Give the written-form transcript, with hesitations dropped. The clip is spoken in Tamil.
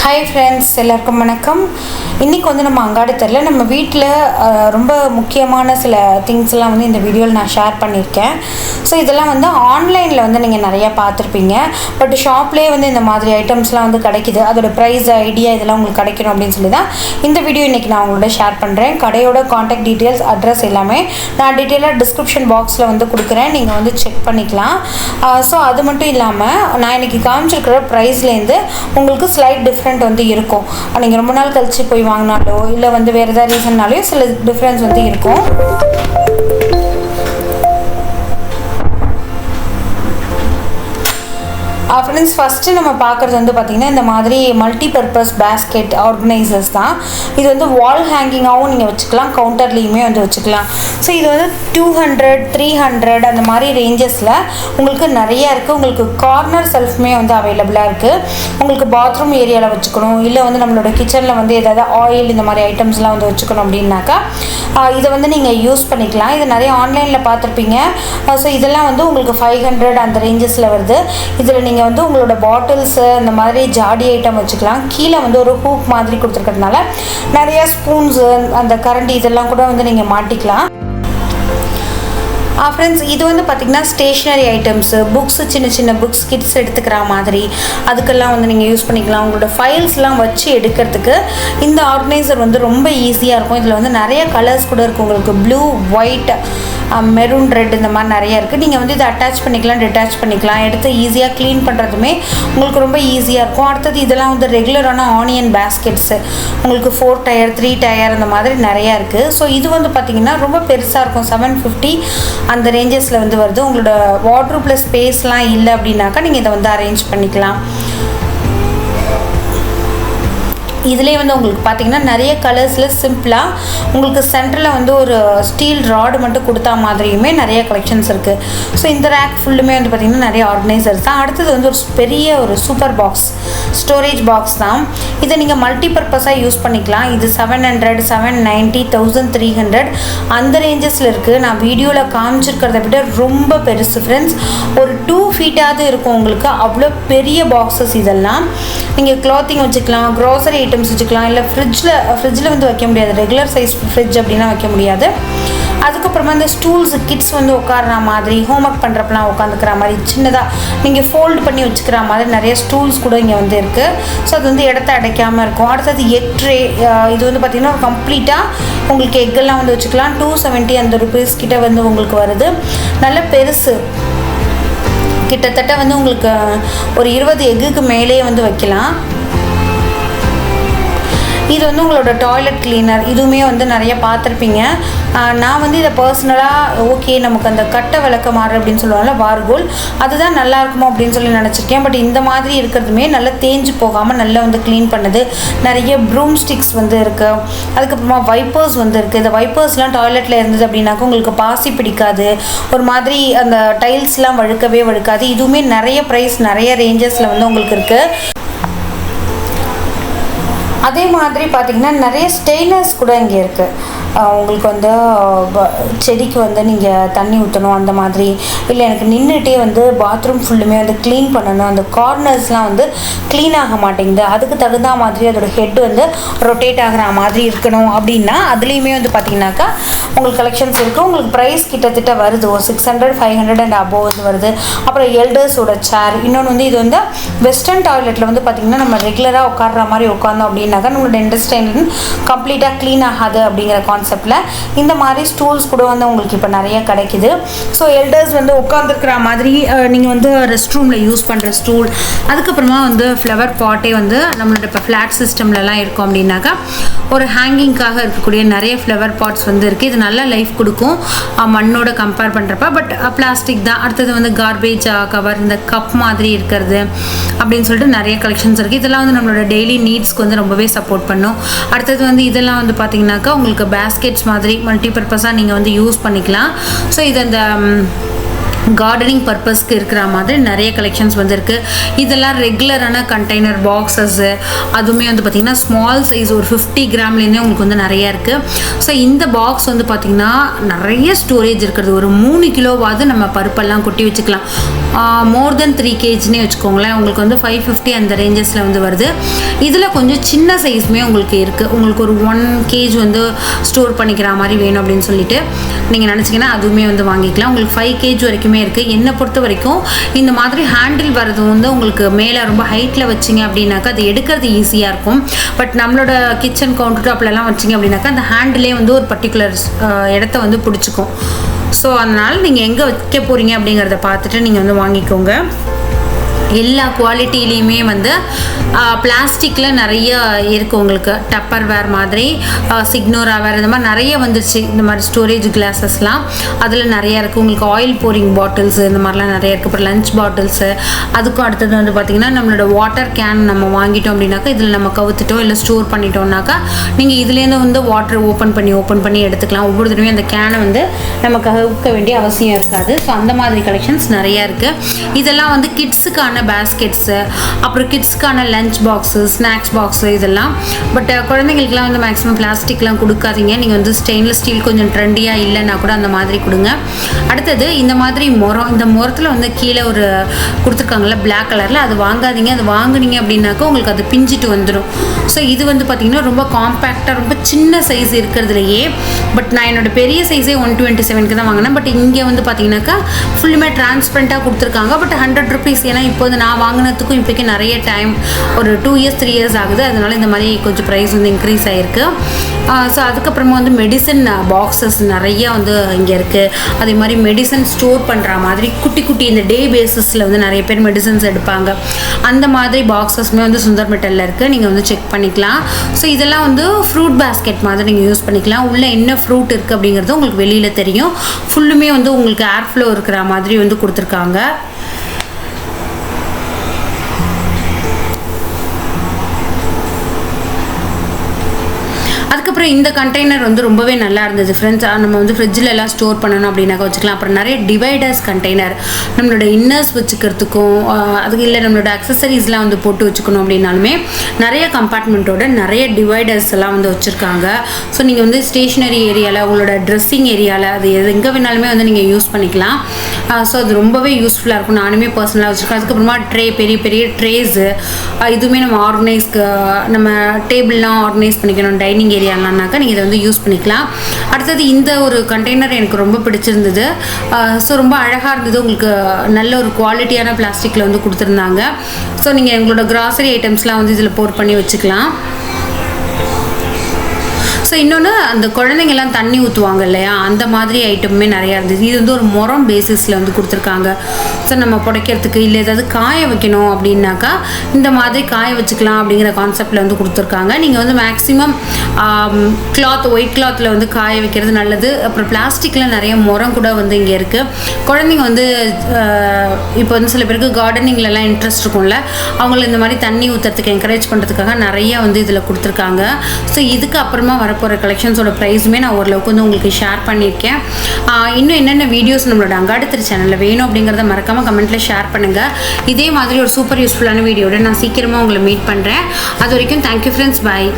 Hi friends, எல்லாருக்கும் வணக்கம். இன்னைக்கு வந்து நம்ம அங்காடித்தெருல நம்ம வீட்ல ரொம்ப முக்கியமான சில things எல்லாம் வந்து இந்த வீடியோல நான் ஷேர் பண்ணிருக்கேன். சோ இதெல்லாம் வந்து ஆன்லைன்ல வந்து நீங்க நிறைய பார்த்திருப்பீங்க. பட் ஷாப்லயே வந்து இந்த மாதிரி ஐட்டம்ஸ்லாம் வந்து கிடைக்குது. அதோட பிரைஸ் ஐடியா இதெல்லாம் உங்களுக்கு கிடைக்கணும் அப்படினு சொல்லி தான் இந்த வீடியோ இன்னைக்கு நான் உங்களோட ஷேர் பண்றேன். கடையோட கான்டாக்ட் டீடைல்ஸ், அட்ரஸ் எல்லாமே நான் டீடைலா டிஸ்கிரிப்ஷன் பாக்ஸ்ல வந்து கொடுக்கிறேன். நீங்க வந்து செக் பண்ணிக்கலாம். சோ அது மட்டும் இல்லாம நான் இன்னைக்கு காமிச்சிருக்கிற பிரைஸ்ல இருந்து உங்களுக்கு ஸ்லைட் டிஃபரண்ட் வந்து இருக்கும். நீங்க ரொம்ப நாள் கழிச்சு போய் வாங்கினாலோ இல்ல வந்து வேற ஏதாவது ரீசன்னாலோ சில டிஃபரன்ஸ் வந்து இருக்கும். ஃப்ரெண்ட்ஸ் ஃபஸ்ட்டு நம்ம பார்க்குறது வந்து பார்த்திங்கன்னா இந்த மாதிரி மல்டி பர்பஸ் பேஸ்கெட் ஆர்கனைசர்ஸ் தான். இது வந்து வால் ஹேங்கிங்காகவும் நீங்கள் வச்சுக்கலாம், கவுண்டர்லேயுமே வந்து வச்சுக்கலாம். ஸோ இது வந்து 200, 300 அந்த மாதிரி ரேஞ்சஸில் உங்களுக்கு நிறையா இருக்குது. உங்களுக்கு கார்னர் செல்ஃப்மே வந்து அவைலபிளாக இருக்குது. உங்களுக்கு பாத்ரூம் ஏரியாவில் வச்சுக்கணும், இல்லை வந்து நம்மளோட கிச்சனில் வந்து ஏதாவது ஆயில் இந்த மாதிரி ஐட்டம்ஸ்லாம் வந்து வச்சுக்கணும் அப்படின்னாக்கா இதை வந்து நீங்கள் யூஸ் பண்ணிக்கலாம். இது நிறைய ஆன்லைனில் பார்த்துருப்பீங்க. ஸோ இதெல்லாம் வந்து உங்களுக்கு 500 அந்த ரேஞ்சஸில் வருது. இதில் நீங்கள் வந்து உங்களோட பாட்டில்ஸு இந்த மாதிரி ஜாடி ஐட்டம் வச்சுக்கலாம். கீழே வந்து ஒரு ஹூக் மாதிரி கொடுத்துருக்கிறதுனால நிறையா ஸ்பூன்ஸு அந்த கரண்டி இதெல்லாம் கூட வந்து நீங்கள் மாட்டிக்கலாம். ஃப்ரெண்ட்ஸ் இது வந்து பார்த்திங்கன்னா ஸ்டேஷ்னரி ஐட்டம்ஸு, புக்ஸு, சின்ன சின்ன புக்ஸ் கிட்ஸ் எடுத்துக்கிற மாதிரி அதுக்கெல்லாம் வந்து நீங்கள் யூஸ் பண்ணிக்கலாம். உங்களோட ஃபைல்ஸ்லாம் வச்சு எடுக்கிறதுக்கு இந்த ஆர்கனைசர் வந்து ரொம்ப ஈஸியாக இருக்கும். இதில் வந்து நிறைய கலர்ஸ் கூட இருக்குது. உங்களுக்கு ப்ளூ, ஒயிட், மெரூன், ரெட் இந்த மாதிரி நிறையா இருக்குது. நீங்கள் வந்து இதை அட்டாச் பண்ணிக்கலாம், டிட்டாச் பண்ணிக்கலாம். எடுத்து ஈஸியாக க்ளீன் பண்ணுறதுமே உங்களுக்கு ரொம்ப ஈஸியாக இருக்கும். அடுத்தது இதெல்லாம் வந்து ரெகுலரான ஆனியன் பேஸ்கெட்ஸு, உங்களுக்கு 4 டயர் 3 டயர் அந்த மாதிரி நிறையா இருக்குது. ஸோ இது வந்து பார்த்திங்கன்னா ரொம்ப பெருசாக இருக்கும். 750 அந்த ரேஞ்சஸில் வந்து வருது. உங்களோட வார்ட்ரோப்பில் ஸ்பேஸ்லாம் இல்லை அப்படின்னாக்கா நீங்கள் இதை வந்து அரேஞ்ச் பண்ணிக்கலாம். இதிலே வந்து உங்களுக்கு பார்த்தீங்கன்னா நிறைய கலர்ஸில் சிம்பிளாக உங்களுக்கு சென்டரில் வந்து ஒரு ஸ்டீல் ராடு மட்டும் கொடுத்தா மாதிரியுமே நிறைய கலெக்ஷன்ஸ் இருக்குது. ஸோ இந்த ரேக் ஃபுல்லுமே வந்து பார்த்திங்கன்னா நிறைய ஆர்கனைசர்ஸ் தான். அடுத்தது வந்து ஒரு பெரிய ஒரு சூப்பர் பாக்ஸ், ஸ்டோரேஜ் பாக்ஸ் தான். இதை நீங்கள் மல்டி பர்பஸாக யூஸ் பண்ணிக்கலாம். இது 700, 790, 1300 அந்த ரேஞ்சஸில் இருக்குது. நான் வீடியோவில் காமிச்சிருக்கிறத விட ரொம்ப பெருசு ஃப்ரெண்ட்ஸ். ஒரு 2 ஃபீட்டாவது இருக்கும் உங்களுக்கு. அவ்வளோ பெரிய பாக்ஸஸ் இதெல்லாம். நீங்கள் க்ளாத்திங் வச்சுக்கலாம், க்ராசரி ஐட்டம்ஸ் வச்சுக்கலாம், இல்லை ஃப்ரிட்ஜில் வந்து வைக்க முடியாது. ரெகுலர் சைஸ் ஃப்ரிட்ஜ் அப்படின்னா வைக்க முடியாது. அதுக்கப்புறமா இந்த ஸ்டூல்ஸ் கிட்ஸ் வந்து உட்கார்ற மாதிரி, ஹோம்ஒர்க் பண்ணுறப்பெல்லாம் உட்காந்துக்கிற மாதிரி சின்னதாக நீங்கள் ஃபோல்டு பண்ணி வச்சுக்கிற மாதிரி நிறைய ஸ்டூல்ஸ் கூட இங்கே வந்து இருக்குது. ஸோ அது வந்து இடத்த அடைக்காமல் இருக்கும். அடுத்தது எக் ட்ரே, இது வந்து பார்த்திங்கன்னா ஒரு கம்ப்ளீட்டாக உங்களுக்கு எக்கெல்லாம் வந்து வச்சுக்கலாம். 270 அந்த ருபீஸ் கிட்ட வந்து உங்களுக்கு வருது. நல்ல பெருசு, கிட்டத்தட்ட வந்து உங்களுக்கு ஒரு 20 எக்குக்கு மேலே வந்து வைக்கலாம். இது வந்து உங்களோட டாய்லெட் கிளீனர், இதுவுமே வந்து நிறைய பார்த்துருப்பீங்க. நான் வந்து இதை பர்சனலாக ஓகே நமக்கு அந்த கட்டை விளக்கமாறு அப்படின்னு சொல்லுவாங்கள்ல, வார்கோல், அதுதான் நல்லா இருக்குமோ அப்படின்னு சொல்லி நினச்சிருக்கேன். பட் இந்த மாதிரி இருக்கிறதுமே நல்லா தேஞ்சு போகாமல் நல்லா வந்து க்ளீன் பண்ணுது. நிறைய ப்ரூம் ஸ்டிக்ஸ் வந்து இருக்குது. அதுக்கப்புறமா வைப்பர்ஸ் வந்து இருக்குது. இந்த வைப்பர்ஸ்லாம் டாய்லெட்டில் இருந்தது அப்படின்னாக்கா உங்களுக்கு பாசி பிடிக்காது, ஒரு மாதிரி அந்த டைல்ஸ்லாம் வழுக்கவே வழுக்காது. இதுவுமே நிறைய ப்ரைஸ், நிறைய ரேஞ்சஸில் வந்து உங்களுக்கு இருக்குது. அதே மாதிரி பார்த்திங்கன்னா நிறைய ஸ்டெயினர்ஸ் கூட இங்கே இருக்குது. உங்களுக்கு வந்து செடிக்கு வந்து நீங்கள் தண்ணி ஊற்றணும் அந்த மாதிரி, இல்லை எனக்கு நின்றுட்டே வந்து பாத்ரூம் ஃபுல்லுமே வந்து க்ளீன் பண்ணணும், அந்த கார்னர்ஸ்லாம் வந்து க்ளீன் ஆக மாட்டேங்குது, அதுக்கு தகுந்த மாதிரி அதோட ஹெட் வந்து ரொட்டேட் ஆகிற மாதிரி இருக்கணும் அப்படின்னா அதுலேயுமே வந்து பார்த்திங்கனாக்கா உங்களுக்கு கலெக்ஷன்ஸ் இருக்குது. உங்களுக்கு ப்ரைஸ் கிட்டத்தட்ட வருது 600, 500 அண்ட் அபோவ் வந்து வருது. அப்புறம் எல்டர்ஸோட சேர், இன்னொன்று வந்து இது வந்து வெஸ்டர்ன் டாய்லெட்டில் வந்து பார்த்திங்கன்னா நம்ம ரெகுலராக உட்கார்ற மாதிரி உட்காந்தோம் அப்படின்னாக்கா நம்மளோட இண்டஸ்ட்ரியல் கம்ப்ளீட்டாக க்ளீன் ஆகாது அப்படிங்கிற கான்செப்டில் இந்த மாதிரி ஸ்டூல்ஸ் கூட வந்து உங்களுக்கு இப்போ நிறைய கிடைக்குது. ஸோ எல்டர்ஸ் வந்து உட்காந்துருக்கிற மாதிரி நீங்கள் வந்து ரெஸ்ட் ரூமில் யூஸ் பண்ணுற ஸ்டூல், அதுக்கப்புறமா வந்து ஃப்ளவர் பாட்டே வந்து நம்மளோட இப்போ ஃப்ளாட் சிஸ்டம்லலாம் இருக்கும் அப்படின்னாக்கா ஒரு ஹேங்கிங்காக இருக்கக்கூடிய நிறைய ஃப்ளவர் பாட்ஸ் வந்து இருக்குது. இது நல்ல லைஃப் கொடுக்கும் மண்ணோட கம்பேர் பண்ணுறப்ப. பட் பிளாஸ்டிக் தான். அடுத்தது வந்து கார்பேஜ் கவர், இந்த கப் மாதிரி இருக்கிறது அப்படின்னு சொல்லிட்டு நிறைய கலெக்ஷன்ஸ் இருக்குது. இதெல்லாம் வந்து நம்மளோட டெய்லி நீட்ஸ்க்கு வந்து ரொம்பவே சப்போர்ட் பண்ணும். அடுத்தது வந்து இதெல்லாம் வந்து பார்த்திங்கனாக்கா உங்களுக்கு பேஸ்கெட்ஸ் மாதிரி மல்டி பர்பஸாக நீங்கள் வந்து யூஸ் பண்ணிக்கலாம். ஸோ இது அந்த கார்டனிங் பர்பஸ்க்கு இருக்கிற மாதிரி நிறைய கலெக்ஷன்ஸ் வந்து இருக்குது. இதெல்லாம் ரெகுலரான கண்டெய்னர் பாக்ஸஸ்ஸு, அதுவுமே வந்து பார்த்திங்கன்னா ஸ்மால் சைஸ் ஒரு 50 கிராம்லேருந்தே உங்களுக்கு வந்து நிறையா இருக்குது. ஸோ இந்த பாக்ஸ் வந்து பார்த்திங்கன்னா நிறைய ஸ்டோரேஜ் இருக்கிறது. ஒரு 3 கிலோவாவது நம்ம பருப்பெல்லாம் கொட்டி வச்சுக்கலாம். மோர் தென் 3 kgனே வச்சுக்கோங்களேன். உங்களுக்கு வந்து 550 அந்த ரேஞ்சஸில் வந்து வருது. இதில் கொஞ்சம் சின்ன சைஸுமே உங்களுக்கு இருக்குது. உங்களுக்கு ஒரு 1 kg வந்து ஸ்டோர் பண்ணிக்கிற மாதிரி வேணும் அப்படின்னு சொல்லிட்டு நீங்கள் நினச்சிங்கன்னா அதுவுமே வந்து வாங்கிக்கலாம். உங்களுக்கு 5 kg வரைக்குமே இருக்குது. என்னை பொறுத்த வரைக்கும் இந்த மாதிரி ஹேண்டில் வரது வந்து உங்களுக்கு மேலே ரொம்ப ஹைட்டில் வச்சிங்க அப்படின்னாக்கா அது எடுக்கிறது ஈஸியாக இருக்கும். பட் நம்மளோட கிச்சன் கவுண்டர் டாப்லலாம் வச்சிங்க அப்படின்னாக்கா அந்த ஹேண்டிலே வந்து ஒரு பர்டிகுலர் இடத்த வந்து பிடிச்சிக்கும். ஸோ அதனால் நீங்கள் எங்கே வைக்க போகிறீங்க அப்படிங்கிறத பார்த்துட்டு நீங்கள் வந்து வாங்கிக்கோங்க. எல்லா குவாலிட்டிலையுமே வந்து பிளாஸ்டிக்கில் நிறைய இருக்குது. உங்களுக்கு டப்பர் வேர் மாதிரி, சிக்னோரா வேர், இந்த மாதிரி நிறைய வந்துருச்சு. இந்த மாதிரி ஸ்டோரேஜ் கிளாஸஸ்லாம் அதில் நிறையா இருக்குது. உங்களுக்கு ஆயில் போரிங் பாட்டில்ஸு இந்த மாதிரிலாம் நிறைய இருக்குது. அப்புறம் லஞ்ச் பாட்டில்ஸு, அதுக்கும் அடுத்தது வந்து பார்த்திங்கன்னா நம்மளோட வாட்டர் கேன் நம்ம வாங்கிட்டோம் அப்படின்னாக்கா இதில் நம்ம கவுத்துட்டோம் இல்லை ஸ்டோர் பண்ணிட்டோம்னாக்கா நீங்கள் இதுலேருந்து வந்து வாட்டர் ஓப்பன் பண்ணி எடுத்துக்கலாம். ஒவ்வொரு தடவையும் அந்த கேனை வந்து நம்ம கவுக்க வேண்டிய அவசியம் இருக்காது. ஸோ அந்த மாதிரி கலெக்ஷன்ஸ் நிறையா இருக்குது. இதெல்லாம் வந்து கிட்ஸுக்கான பேஸ்கெட்ஸு, அப்புறம் கிட்ஸ்க்கான லஞ்ச் பாக்ஸு, ஸ்நாக்ஸ் பாக்ஸு இதெல்லாம். பட் குழந்தைங்களுக்குலாம் வந்து மேக்ஸிமம் பிளாஸ்டிக்லாம் கொடுக்காதீங்க. நீங்கள் வந்து ஸ்டெயின்லெஸ் ஸ்டீல் கொஞ்சம் ட்ரெண்டியாக இல்லைன்னா கூட அந்த மாதிரி கொடுங்க. அடுத்தது இந்த மாதிரி இந்த முரத்தில் வந்து கீழே ஒரு கொடுத்துருக்காங்கல்ல பிளாக் கலரில், அது வாங்காதீங்க. அது வாங்குனீங்க அப்படின்னாக்கா உங்களுக்கு அது பிஞ்சிட்டு வந்துடும். ஸோ இது வந்து பார்த்திங்கன்னா ரொம்ப காம்பேக்டாக ரொம்ப சின்ன சைஸ் இருக்கிறதுலையே. பட் நான் என்னோட பெரிய சைஸே 127க்கு தான் வாங்கினேன். பட் இங்கே வந்து பார்த்திங்கனாக்கா ஃபுல்லுமே டிரான்ஸ்பரண்ட்டாக கொடுத்துருக்காங்க. But 100 rupees. ஏன்னா இப்போ வந்து நான் வாங்கினதுக்கும் இப்போக்கி நிறைய டைம் ஒரு 2 years 3 years ஆகுது. அதனால இந்த மாதிரி கொஞ்சம் ப்ரைஸ் வந்து இன்க்ரீஸ் ஆகிருக்கு. ஸோ அதுக்கப்புறமா வந்து மெடிசன் பாக்ஸஸ் நிறையா வந்து இங்கே இருக்குது. அதே மாதிரி மெடிசன் ஸ்டோர் பண்ணுற மாதிரி குட்டி இந்த டே பேசிஸில் வந்து நிறைய பேர் மெடிசன்ஸ் எடுப்பாங்க. அந்த மாதிரி பாக்ஸஸ்மே வந்து சுந்தர் மெட்டலில் இருக்குது. நீங்கள் வந்து செக் பண்ணிக்கலாம். ஸோ இதெல்லாம் வந்து ஃப்ரூட் பேஸ்கெட் மாதிரி நீங்கள் யூஸ் பண்ணிக்கலாம். உள்ளே என்ன ஃப்ரூட் இருக்குது அப்படிங்கிறது உங்களுக்கு வெளியில் தெரியும். ஃபுல்லுமே வந்து உங்களுக்கு ஏர் ஃப்ளோ இருக்கிற மாதிரி வந்து கொடுத்துருக்காங்க. அதுக்கப்புறம் இந்த கண்டெய்னர் வந்து ரொம்பவே நல்லா இருந்தது ஃப்ரெண்ட்ஸ். நம்ம வந்து ஃப்ரிட்ஜில் எல்லாம் ஸ்டோர் பண்ணணும் அப்படின்னாக்க வச்சுக்கலாம். அப்புறம் நிறைய டிவைடர்ஸ் கண்டெய்னர், நம்மளோட இன்னர்ஸ் வச்சுக்கிறதுக்கும், அதுக்கு இல்லை நம்மளோட அக்சசரிஸ்லாம் வந்து போட்டு வச்சுக்கணும் அப்படின்னாலுமே நிறைய கம்பார்ட்மெண்ட்டோட நிறைய டிவைடர்ஸ் எல்லாம் வந்து வச்சுருக்காங்க. ஸோ நீங்கள் வந்து ஸ்டேஷ்னரி ஏரியாவில், உங்களோட ட்ரெஸ்ஸிங் ஏரியாவில், அது எங்கே வேணாலுமே வந்து நீங்கள் யூஸ் பண்ணிக்கலாம். ஸோ அது ரொம்பவே யூஸ்ஃபுல்லாக இருக்கும். நானுமே பர்சனலாக வச்சுருக்கேன். அதுக்கப்புறமா பெரிய ட்ரேஸு, இதுவுமே நம்ம நம்ம டேபிள்லாம் ஆர்கனைஸ் பண்ணிக்கணும் டைனிங் ஏரியாலான்னாக்கா நீங்கள் இதை வந்து யூஸ் பண்ணிக்கலாம். அடுத்தது இந்த ஒரு கண்டெய்னர் எனக்கு ரொம்ப பிடிச்சிருந்தது. ஸோ ரொம்ப அழகாக இருந்தது. உங்களுக்கு நல்ல ஒரு குவாலிட்டியான பிளாஸ்டிக்கில் வந்து கொடுத்துருந்தாங்க. ஸோ நீங்கள் உங்களோட கிராசரி ஐட்டம்ஸ்லாம் வந்து இதில் போர் பண்ணி வச்சுக்கலாம். ஸோ இன்னொன்று அந்த குழந்தைங்கள்லாம் தண்ணி ஊற்றுவாங்க இல்லையா, அந்த மாதிரி ஐட்டமுமே நிறையா இருந்தது. இது வந்து ஒரு முறம் பேசிஸில் வந்து கொடுத்துருக்காங்க. ஸோ நம்ம புடைக்கிறதுக்கு இல்லை ஏதாவது காய வைக்கணும் அப்படின்னாக்கா இந்த மாதிரி காய வச்சுக்கலாம் அப்படிங்கிற கான்செப்டில் வந்து கொடுத்துருக்காங்க. நீங்கள் வந்து மேக்ஸிமம் ஒயிட் கிளாத்தில் வந்து காய வைக்கிறது நல்லது. அப்புறம் பிளாஸ்டிக்கில் நிறைய முறம் கூட வந்து இங்கே இருக்குது. குழந்தைங்க வந்து இப்போ வந்து சில பேருக்கு கார்டனிங்லலாம் இன்ட்ரெஸ்ட் இருக்கும்ல, அவங்கள இந்த மாதிரி தண்ணி ஊற்றுறதுக்கு என்கரேஜ் பண்ணுறதுக்காக நிறைய வந்து இதில் கொடுத்துருக்காங்க. ஸோ இதுக்கு அப்புறமா வரப்போகிற கலெக்ஷன்ஸோட ப்ரைஸுமே நான் ஓரளவுக்கு வந்து உங்களுக்கு ஷேர் பண்ணியிருக்கேன். இன்னும் என்னென்ன வீடியோஸ் நம்மளோட அங்காடித்தெரு சேனலில் வேணும் அப்படிங்கிறத மறக்காமல் கமெண்ட்டில் ஷேர் பண்ணுங்கள். இதே மாதிரி ஒரு சூப்பர் யூஸ்ஃபுல்லான வீடியோட நான் சீக்கிரமாக உங்களை மீட் பண்ணுறேன். அது வரைக்கும் தேங்க்யூ ஃப்ரெண்ட்ஸ், பாய்.